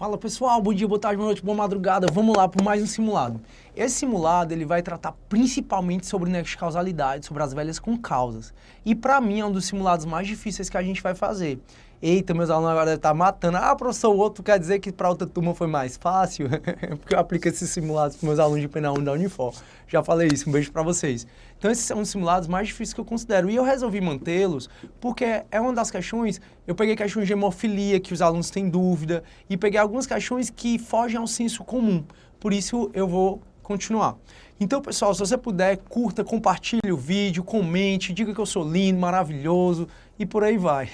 Fala pessoal, bom dia, boa tarde, boa noite, boa madrugada. Vamos lá para mais um simulado. Esse simulado ele vai tratar principalmente sobre nexo de causalidade, sobre as velhas com causas. E para mim é um dos simulados mais difíceis que a gente vai fazer. Eita, meus alunos agora devem estar matando. Ah, professor, o outro quer dizer que para outra turma foi mais fácil? Porque eu aplico esses simulados para meus alunos de Penal 1 da Unifor. Já falei isso, um beijo para vocês. Então esses são os simulados mais difíceis que eu considero. E eu resolvi mantê-los porque é uma das questões, eu peguei questões de hemofilia, que os alunos têm dúvida, e peguei algumas questões que fogem ao senso comum. Por isso eu vou continuar. Então, pessoal, se você puder, curta, compartilhe o vídeo, comente, diga que eu sou lindo, maravilhoso e por aí vai.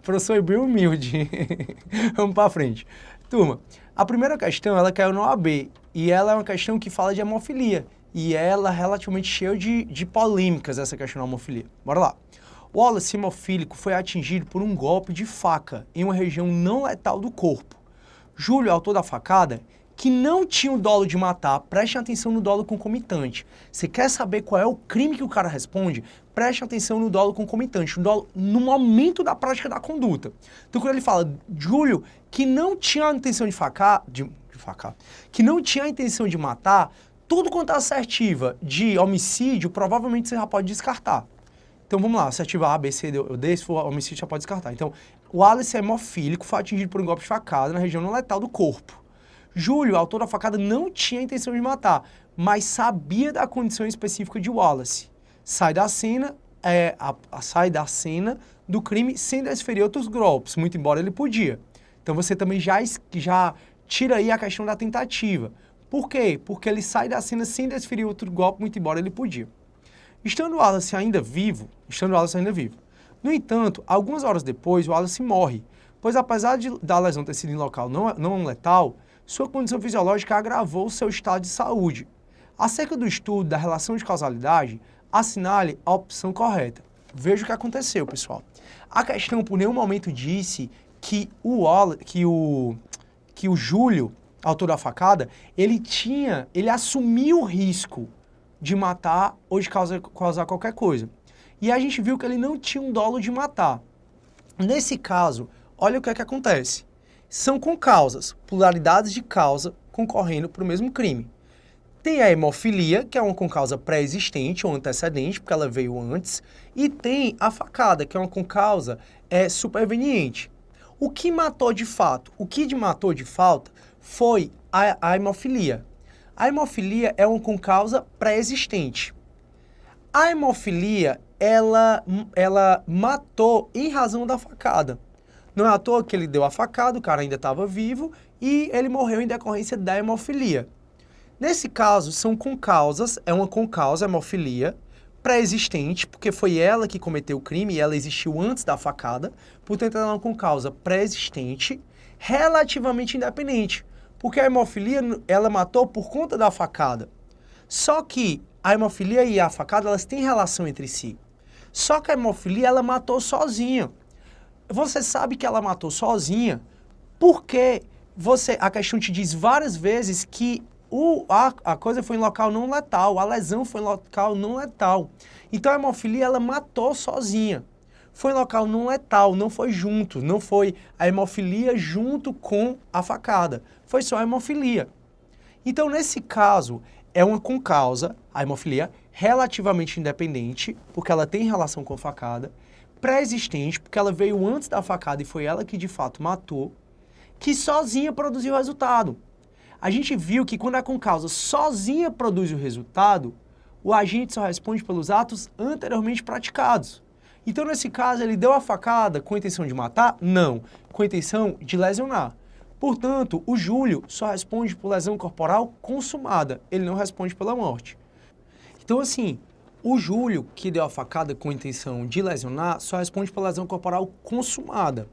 Professor bem humilde. Vamos para frente. Turma, a primeira questão, ela caiu no OAB e ela é uma questão que fala de hemofilia e ela é relativamente cheia de polêmicas, essa questão da hemofilia. Bora lá. O Wallace hemofílico foi atingido por um golpe de faca em uma região não letal do corpo. Júlio, autor da facada, que não tinha o dolo de matar, preste atenção no dolo concomitante. Você quer saber qual é o crime que o cara responde? Preste atenção no dolo concomitante, no momento da prática da conduta. Então, quando ele fala, Júlio, que não tinha a intenção que não tinha a intenção de matar, tudo quanto é assertiva de homicídio, provavelmente você já pode descartar. Então, vamos lá, assertiva A, B, C, D, se for homicídio, já pode descartar. Então, o Wallace é hemofílico, foi atingido por um golpe de facada na região não letal do corpo. Júlio, autor da facada, não tinha a intenção de matar, mas sabia da condição específica de Wallace. Sai da cena do crime sem desferir outros golpes, muito embora ele podia. Então você também já tira aí a questão da tentativa. Por quê? Porque ele sai da cena sem desferir outro golpe, muito embora ele podia. Estando Wallace ainda vivo. No entanto, algumas horas depois, Wallace morre, pois apesar da lesão ter sido em local não letal, sua condição fisiológica agravou seu estado de saúde. Acerca do estudo da relação de causalidade, assinale a opção correta. Veja o que aconteceu, pessoal. A questão por nenhum momento disse que o Júlio, autor da facada, ele assumiu o risco de matar ou de causar qualquer coisa. E a gente viu que ele não tinha um dolo de matar. Nesse caso, olha o que é que acontece. São concausas, pluralidades de causa concorrendo para o mesmo crime. Tem a hemofilia, que é uma concausa pré-existente ou antecedente, porque ela veio antes, e tem a facada, que é uma concausa superveniente. O que matou de fato? O que matou de falta foi a hemofilia. A hemofilia é uma concausa pré-existente. A hemofilia, ela matou em razão da facada. Não é à toa que ele deu a facada, o cara ainda estava vivo e ele morreu em decorrência da hemofilia. Nesse caso, são concausas, é uma concausa, hemofilia, pré-existente, porque foi ela que cometeu o crime e ela existiu antes da facada, portanto ela é uma concausa pré-existente, relativamente independente, porque a hemofilia, ela matou por conta da facada. Só que a hemofilia e a facada, elas têm relação entre si. Só que a hemofilia, ela matou sozinha. Você sabe que ela matou sozinha porque a questão te diz várias vezes que a coisa foi em local não letal, a lesão foi em local não letal. Então a hemofilia, ela matou sozinha. Foi em local não letal, não foi junto, não foi a hemofilia junto com a facada. Foi só a hemofilia. Então nesse caso, é uma concausa, a hemofilia, relativamente independente, porque ela tem relação com a facada, pré-existente, porque ela veio antes da facada e foi ela que de fato matou, que sozinha produziu o resultado. A gente viu que quando a concausa sozinha produz o resultado, o agente só responde pelos atos anteriormente praticados. Então, nesse caso, ele deu a facada com a intenção de matar? Não, com a intenção de lesionar. Portanto, o Júlio só responde por lesão corporal consumada, ele não responde pela morte. Então, assim, o Júlio, que deu a facada com a intenção de lesionar, só responde pela lesão corporal consumada.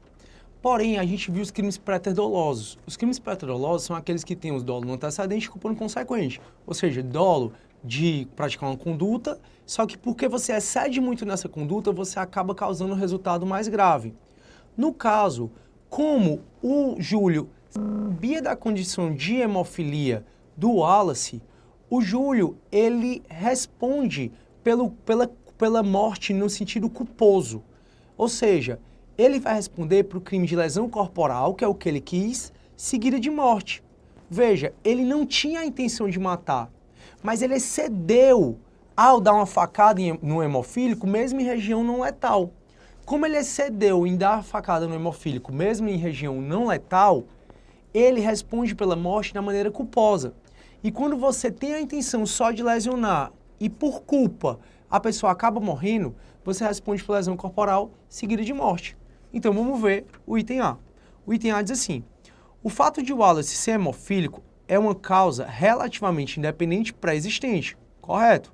Porém, a gente viu os crimes pré-dolosos. Os crimes pré-dolosos são aqueles que têm os dolo no antecedente e culpa no consequente. Ou seja, dolo de praticar uma conduta, só que porque você excede muito nessa conduta, você acaba causando um resultado mais grave. No caso, como o Júlio sabia da condição de hemofilia do Wallace, o Júlio, ele responde pela morte no sentido culposo. Ou seja, ele vai responder para o crime de lesão corporal, que é o que ele quis, seguida de morte. Veja, ele não tinha a intenção de matar, mas ele excedeu ao dar uma facada no hemofílico, mesmo em região não letal. Como ele excedeu em dar a facada no hemofílico, mesmo em região não letal, ele responde pela morte da maneira culposa. E quando você tem a intenção só de lesionar e por culpa a pessoa acaba morrendo, você responde por lesão corporal seguida de morte. Então vamos ver o item A. O item A diz assim: o fato de Wallace ser hemofílico é uma causa relativamente independente pré-existente, correto?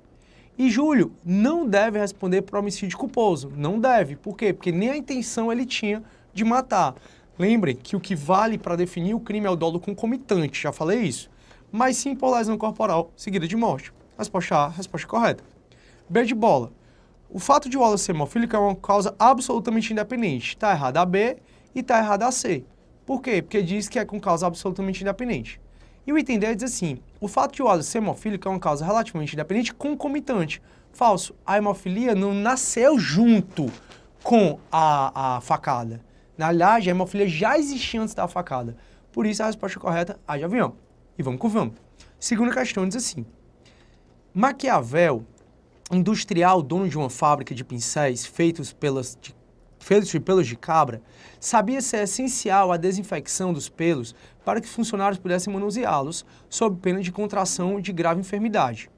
E Júlio não deve responder por homicídio culposo, não deve. Por quê? Porque nem a intenção ele tinha de matar. Lembrem que o que vale para definir o crime é o dolo concomitante, já falei isso. Mas sim por lesão corporal seguida de morte. Resposta A, resposta correta. B de bola. O fato de Wallace ser hemofílico é uma causa absolutamente independente. Está errada a B e está errada a C. Por quê? Porque diz que é com causa absolutamente independente. E o item D diz assim: o fato de Wallace ser hemofílico é uma causa relativamente independente concomitante. Falso. A hemofilia não nasceu junto com a facada. Na verdade, a hemofilia já existia antes da facada. Por isso, a resposta correta, A de avião. E vamos que vamos. Segunda questão diz assim: Maquiavel, industrial, dono de uma fábrica de pincéis feitos de pelos de cabra, sabia ser essencial a desinfecção dos pelos para que os funcionários pudessem manuseá-los, sob pena de contração de grave enfermidade.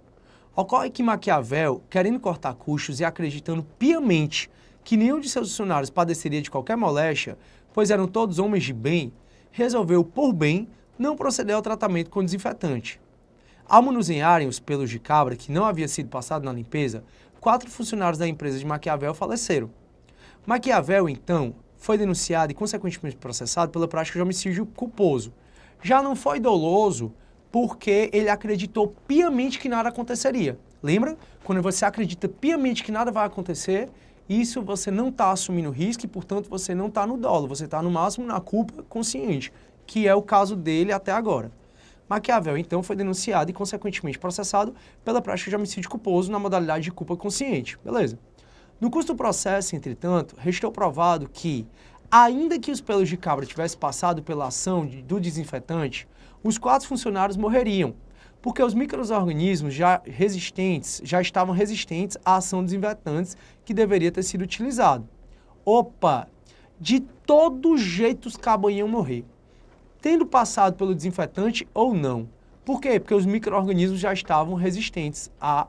Ocorre que Maquiavel, querendo cortar custos e acreditando piamente que nenhum de seus funcionários padeceria de qualquer moléstia, pois eram todos homens de bem, resolveu, por bem, não proceder ao tratamento com desinfetante. Ao manusearem os pelos de cabra que não havia sido passado na limpeza, 4 funcionários da empresa de Maquiavel faleceram. Maquiavel, então, foi denunciado e, consequentemente, processado pela prática de homicídio culposo. Já não foi doloso porque ele acreditou piamente que nada aconteceria. Lembra? Quando você acredita piamente que nada vai acontecer, isso você não está assumindo risco e, portanto, você não está no dolo. Você está, no máximo, na culpa consciente, que é o caso dele até agora. Maquiavel, então, foi denunciado e, consequentemente, processado pela prática de homicídio culposo na modalidade de culpa consciente. Beleza? No curso do processo, entretanto, restou provado que, ainda que os pelos de cabra tivessem passado pela ação do desinfetante, os 4 funcionários morreriam, porque os micro-organismos já estavam resistentes à ação dos desinfetantes que deveria ter sido utilizado. Opa! De todo jeito os cabras iam morrer, tendo passado pelo desinfetante ou não. Por quê? Porque os micro-organismos já estavam resistentes à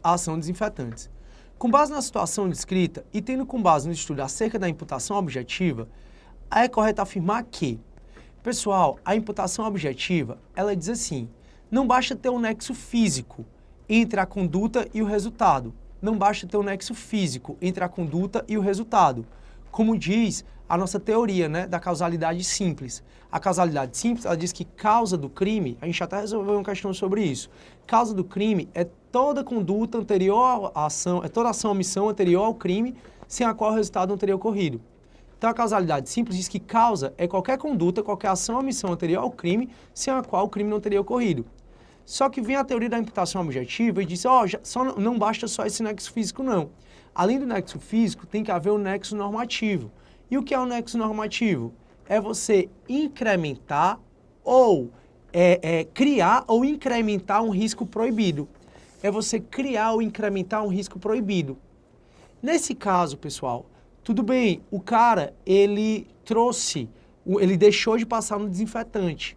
ação de desinfetantes. Com base na situação descrita e tendo com base no estudo acerca da imputação objetiva, é correto afirmar que, pessoal, a imputação objetiva, ela diz assim: não basta ter um nexo físico entre a conduta e o resultado. Não basta ter um nexo físico entre a conduta e o resultado. Como diz a nossa teoria, né, da causalidade simples. A causalidade simples, ela diz que causa do crime, a gente até resolveu uma questão sobre isso. Causa do crime é toda conduta anterior à ação, é toda ação ou omissão anterior ao crime, sem a qual o resultado não teria ocorrido. Então a causalidade simples diz que causa é qualquer conduta, qualquer ação ou omissão anterior ao crime, sem a qual o crime não teria ocorrido. Só que vem a teoria da imputação objetiva e diz, não basta só esse nexo físico não. Além do nexo físico, tem que haver o nexo normativo. E o que é o nexo normativo? É você incrementar ou criar ou incrementar um risco proibido. É você criar ou incrementar um risco proibido. Nesse caso, pessoal, tudo bem, o cara, ele deixou de passar no desinfetante.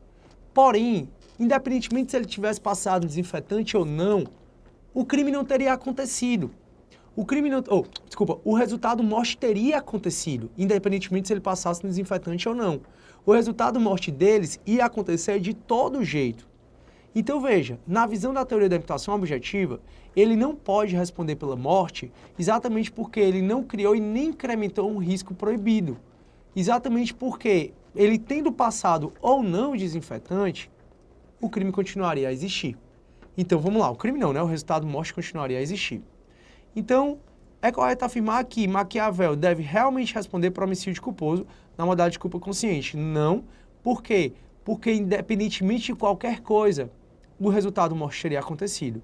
Porém, independentemente se ele tivesse passado no desinfetante ou não, o crime não teria acontecido. O resultado morte teria acontecido, independentemente se ele passasse no desinfetante ou não. O resultado morte deles ia acontecer de todo jeito. Então veja, na visão da teoria da imputação objetiva, ele não pode responder pela morte exatamente porque ele não criou e nem incrementou um risco proibido. Exatamente porque ele tendo passado ou não o desinfetante, o crime continuaria a existir. Então vamos lá, o crime não, né? O resultado morte continuaria a existir. Então, é correto afirmar que Maquiavel deve realmente responder por homicídio culposo na modalidade de culpa consciente. Não. Por quê? Porque independentemente de qualquer coisa, o resultado morte teria acontecido.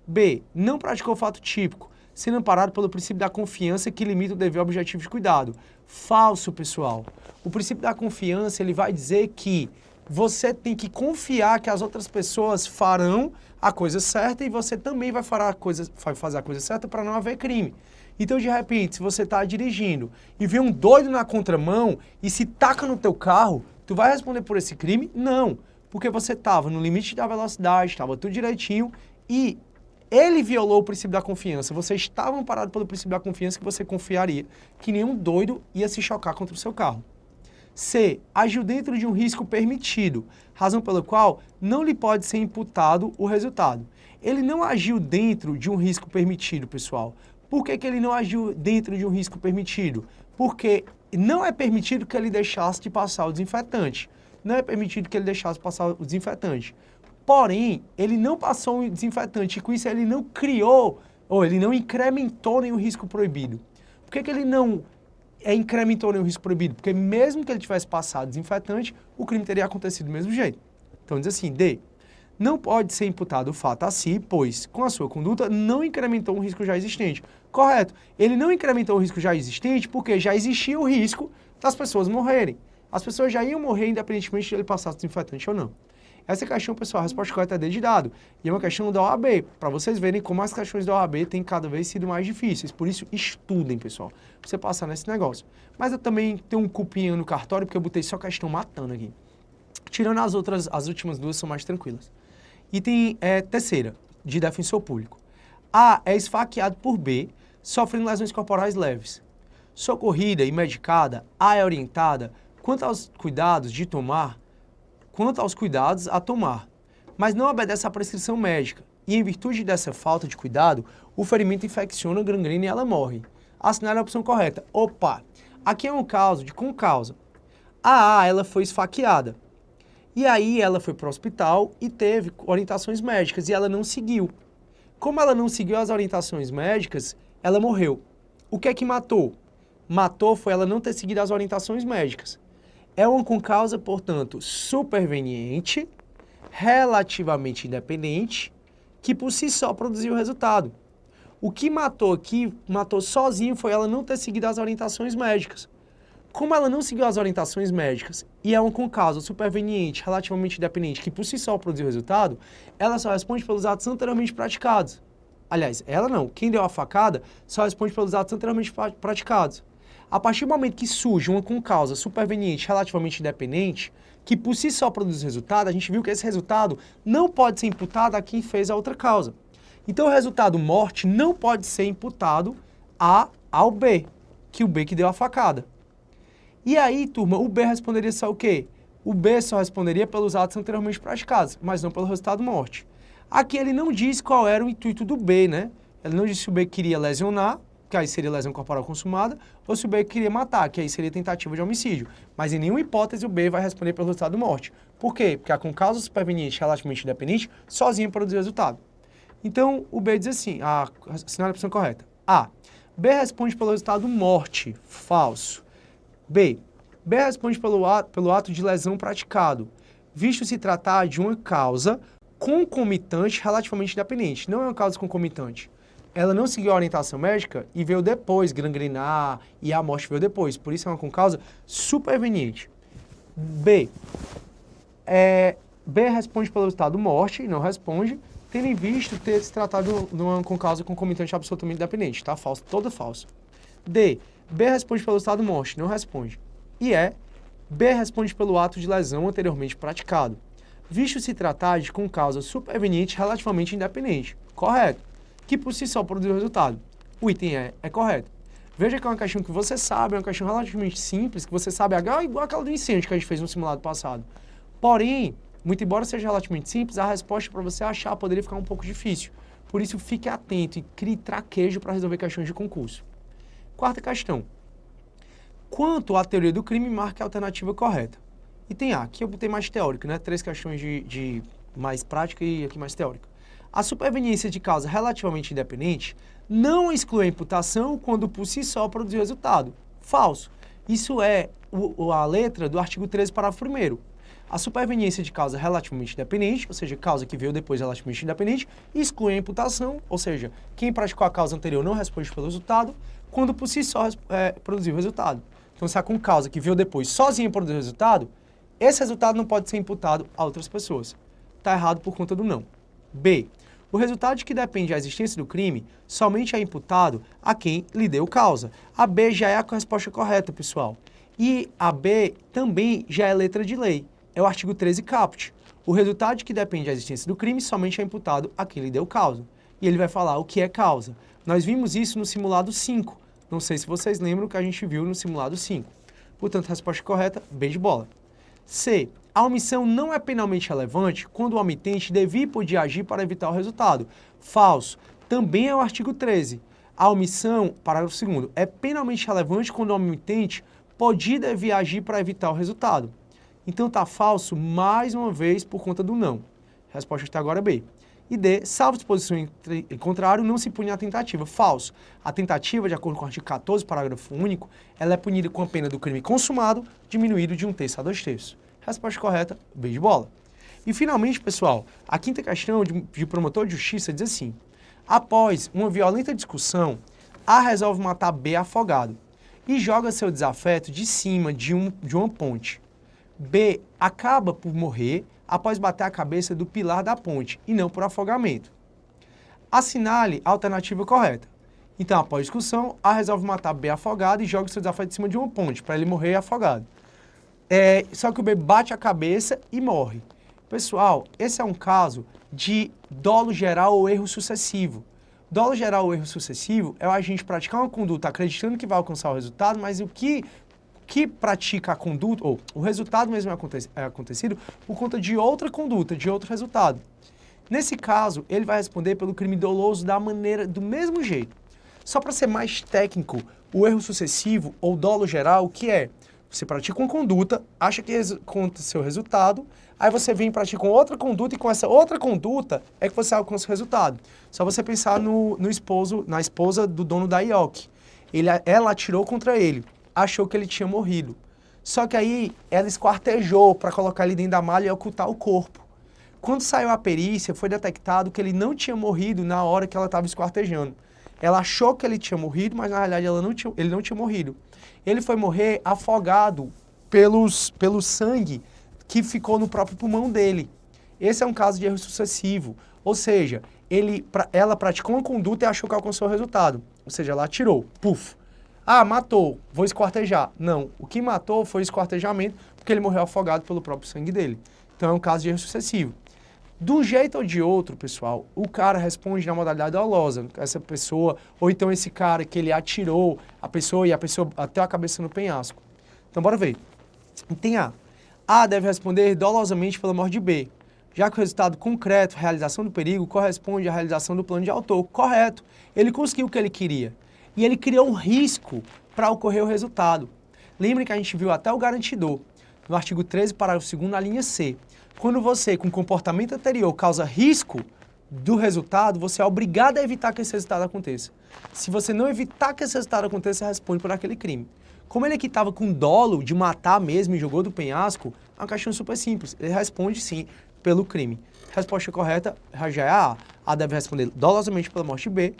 B. Não praticou fato típico, sendo amparado pelo princípio da confiança que limita o dever objetivo de cuidado. Falso, pessoal. O princípio da confiança, ele vai dizer que você tem que confiar que as outras pessoas farão a coisa certa e você também vai fazer a coisa certa para não haver crime. Então, de repente, se você está dirigindo e vê um doido na contramão e se taca no teu carro, tu vai responder por esse crime? Não, porque você estava no limite da velocidade, estava tudo direitinho e ele violou o princípio da confiança. Você estava amparado pelo princípio da confiança que você confiaria que nenhum doido ia se chocar contra o seu carro. C. Agiu dentro de um risco permitido, razão pela qual não lhe pode ser imputado o resultado. Ele não agiu dentro de um risco permitido, pessoal. Por que ele não agiu dentro de um risco permitido? Porque não é permitido que ele deixasse de passar o desinfetante. Não é permitido que ele deixasse passar o desinfetante. Porém, ele não passou o desinfetante e com isso ele não criou, ou ele não incrementou nenhum risco proibido. Por que ele não incrementou nenhum risco proibido? Porque mesmo que ele tivesse passado desinfetante, o crime teria acontecido do mesmo jeito. Então diz assim, D. Não pode ser imputado o fato a si, pois, com a sua conduta, não incrementou um risco já existente. Correto. Ele não incrementou o risco já existente porque já existia o risco das pessoas morrerem. As pessoas já iam morrer independentemente de ele passar desinfetante ou não. Essa questão, pessoal, a resposta correta é D de dado. E é uma questão da OAB, para vocês verem como as questões da OAB têm cada vez sido mais difíceis. Por isso, estudem, pessoal, para você passar nesse negócio. Mas eu também tenho um cupinho no cartório, porque eu botei só questão matando aqui. Tirando as últimas duas são mais tranquilas. Item terceira, de defensor público. A é esfaqueado por B, sofrendo lesões corporais leves. Socorrida e medicada, A é orientada quanto aos cuidados a tomar, mas não obedece à prescrição médica. E em virtude dessa falta de cuidado, o ferimento infecciona, gangrena e ela morre. Assinale a opção correta. Opa! Aqui é um caso de com causa. A ela foi esfaqueada. E aí ela foi para o hospital e teve orientações médicas e ela não seguiu. Como ela não seguiu as orientações médicas, ela morreu. O que é que matou? Matou foi ela não ter seguido as orientações médicas. É uma concausa, portanto, superveniente, relativamente independente, que por si só produziu o resultado. O que matou aqui, matou sozinho, foi ela não ter seguido as orientações médicas. Como ela não seguiu as orientações médicas e é uma concausa superveniente, relativamente independente, que por si só produziu o resultado, ela só responde pelos atos anteriormente praticados. Aliás, ela não. Quem deu a facada só responde pelos atos anteriormente praticados. A partir do momento que surge uma concausa superveniente, relativamente independente, que por si só produz o resultado, a gente viu que esse resultado não pode ser imputado a quem fez a outra causa. Então o resultado morte não pode ser imputado ao B, que o B que deu a facada. E aí, turma, o B responderia só o quê? O B só responderia pelos atos anteriormente praticados, mas não pelo resultado morte. Aqui ele não diz qual era o intuito do B, né? Ele não disse se o B queria lesionar, que aí seria lesão corporal consumada, ou se o B queria matar, que aí seria tentativa de homicídio. Mas em nenhuma hipótese o B vai responder pelo resultado morte. Por quê? Porque a concausa superveniente relativamente independente sozinha produziu o resultado. Então, o B diz assim, assinale a opção correta. A. B responde pelo resultado morte, falso. B. B responde pelo ato de lesão praticado, visto se tratar de uma causa concomitante relativamente independente. Não é uma causa concomitante. Ela não seguiu a orientação médica e veio depois gangrenar e a morte veio depois. Por isso é uma concausa superveniente. B. B responde pelo resultado morte, não responde, tendo em vista ter se tratado de uma concausa concomitante absolutamente independente. Tá? Falso, toda falsa. D. B responde pelo estado morte, não responde. E B responde pelo ato de lesão anteriormente praticado, visto se tratar de concausa superveniente relativamente independente. Correto. Que por si só produziu o resultado. O item é correto. Veja que é uma questão que você sabe, é uma questão relativamente simples, que você sabe igual aquela do incêndio que a gente fez no simulado passado. Porém, muito embora seja relativamente simples, a resposta para você achar poderia ficar um pouco difícil. Por isso, fique atento e crie traquejo para resolver questões de concurso. Quarta questão. Quanto à teoria do crime, marque a alternativa correta. Item A, aqui eu botei mais teórico, né? 3 questões de mais prática e aqui mais teórica. A superveniência de causa relativamente independente não exclui a imputação quando por si só produziu resultado. Falso. Isso é a letra do artigo 13, parágrafo 1º. A superveniência de causa relativamente independente, ou seja, causa que veio depois relativamente independente, exclui a imputação, ou seja, quem praticou a causa anterior não responde pelo resultado, quando por si só produziu o resultado. Então, se há com causa que veio depois sozinha produziu o resultado, esse resultado não pode ser imputado a outras pessoas. Está errado por conta do não. B. O resultado de que depende a existência do crime somente é imputado a quem lhe deu causa. A B já é a resposta correta, pessoal. E a B também já é letra de lei. É o artigo 13 caput. O resultado de que depende a existência do crime somente é imputado a quem lhe deu causa. E ele vai falar o que é causa. Nós vimos isso no simulado 5. Não sei se vocês lembram que a gente viu no simulado 5. Portanto, a resposta correta, B de bola. C. A omissão não é penalmente relevante quando o omitente devia e podia agir para evitar o resultado. Falso. Também é o artigo 13. A omissão, parágrafo 2º, é penalmente relevante quando o omitente podia e devia agir para evitar o resultado. Então está falso mais uma vez por conta do não. A resposta está agora B. E D, salvo disposição em contrário, não se pune a tentativa. Falso. A tentativa, de acordo com o artigo 14, parágrafo único, ela é punida com a pena do crime consumado, diminuído de 1/3 a 2/3. Resposta correta, B de bola. E finalmente, pessoal, a quinta questão de promotor de justiça diz assim: após uma violenta discussão, A resolve matar B afogado e joga seu desafeto de cima de uma ponte. B acaba por morrer após bater a cabeça do pilar da ponte e não por afogamento. Assinale a alternativa correta. Então, após discussão, A resolve matar B afogado e joga seu desafeto de cima de uma ponte para ele morrer afogado. Só que o B bate a cabeça e morre. Pessoal, esse é um caso de dolo geral ou erro sucessivo. Dolo geral ou erro sucessivo é o agente praticar uma conduta acreditando que vai alcançar o resultado, mas o que pratica a conduta, ou o resultado mesmo é acontecido por conta de outra conduta, de outro resultado. Nesse caso, ele vai responder pelo crime doloso do mesmo jeito. Só para ser mais técnico, o erro sucessivo ou dolo geral, o que é? Você pratica uma conduta, acha que aconteceu o resultado, aí você vem e pratica outra conduta, e com essa outra conduta é que você alcança o resultado. Só você pensar na esposa do dono da IOC. Ela atirou contra ele, achou que ele tinha morrido. Só que aí ela esquartejou para colocar ele dentro da malha e ocultar o corpo. Quando saiu a perícia, foi detectado que ele não tinha morrido na hora que ela estava esquartejando. Ela achou que ele tinha morrido, mas na realidade ele não tinha morrido. Ele foi morrer afogado pelo sangue que ficou no próprio pulmão dele. Esse é um caso de erro sucessivo. Ou seja, ela praticou uma conduta e achou que alcançou o resultado. Ou seja, ela atirou. Puf. Ah, matou. Vou esquartejar. Não. O que matou foi o esquartejamento, porque ele morreu afogado pelo próprio sangue dele. Então é um caso de erro sucessivo. De um jeito ou de outro, pessoal, o cara responde na modalidade dolosa. Essa pessoa, ou então esse cara que ele atirou a pessoa e a pessoa bateu a cabeça no penhasco. Então, bora ver. Tem A. A deve responder dolosamente pela morte de B, já que o resultado concreto, realização do perigo, corresponde à realização do plano de autor. Correto. Ele conseguiu o que ele queria. E ele criou um risco para ocorrer o resultado. Lembre que a gente viu até o garantidor, no artigo 13, parágrafo 2º, na linha C. Quando você, com comportamento anterior, causa risco do resultado, você é obrigado a evitar que esse resultado aconteça. Se você não evitar que esse resultado aconteça, você responde por aquele crime. Como ele aqui estava com dolo de matar mesmo e jogou do penhasco, é uma questão super simples. Ele responde sim pelo crime. Resposta correta já é a A. A deve responder dolosamente pela morte de B,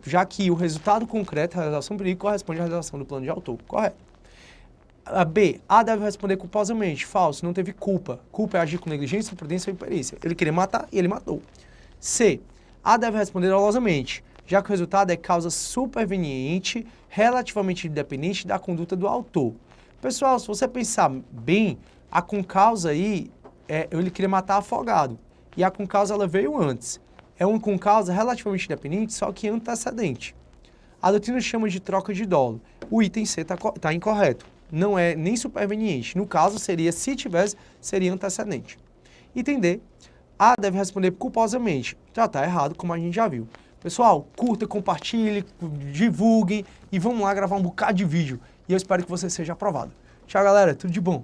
já que o resultado concreto, a realização do perigo, corresponde à realização do plano de autor. Correto. A B, A deve responder culposamente. Falso, não teve culpa. Culpa é agir com negligência, imprudência ou imperícia. Ele queria matar e ele matou. C, A deve responder dolosamente, já que o resultado é causa superveniente, relativamente independente da conduta do autor. Pessoal, se você pensar bem, a concausa aí, ele queria matar afogado. E a concausa, ela veio antes. É uma concausa relativamente independente, só que antecedente. A doutrina chama de troca de dolo. O item C está incorreto. Não é nem superveniente. No caso, se tivesse, seria antecedente. Item D, A deve responder culposamente. Já está errado, como a gente já viu. Pessoal, curta, compartilhe, divulguem e vamos lá gravar um bocado de vídeo. E eu espero que você seja aprovado. Tchau, galera. Tudo de bom.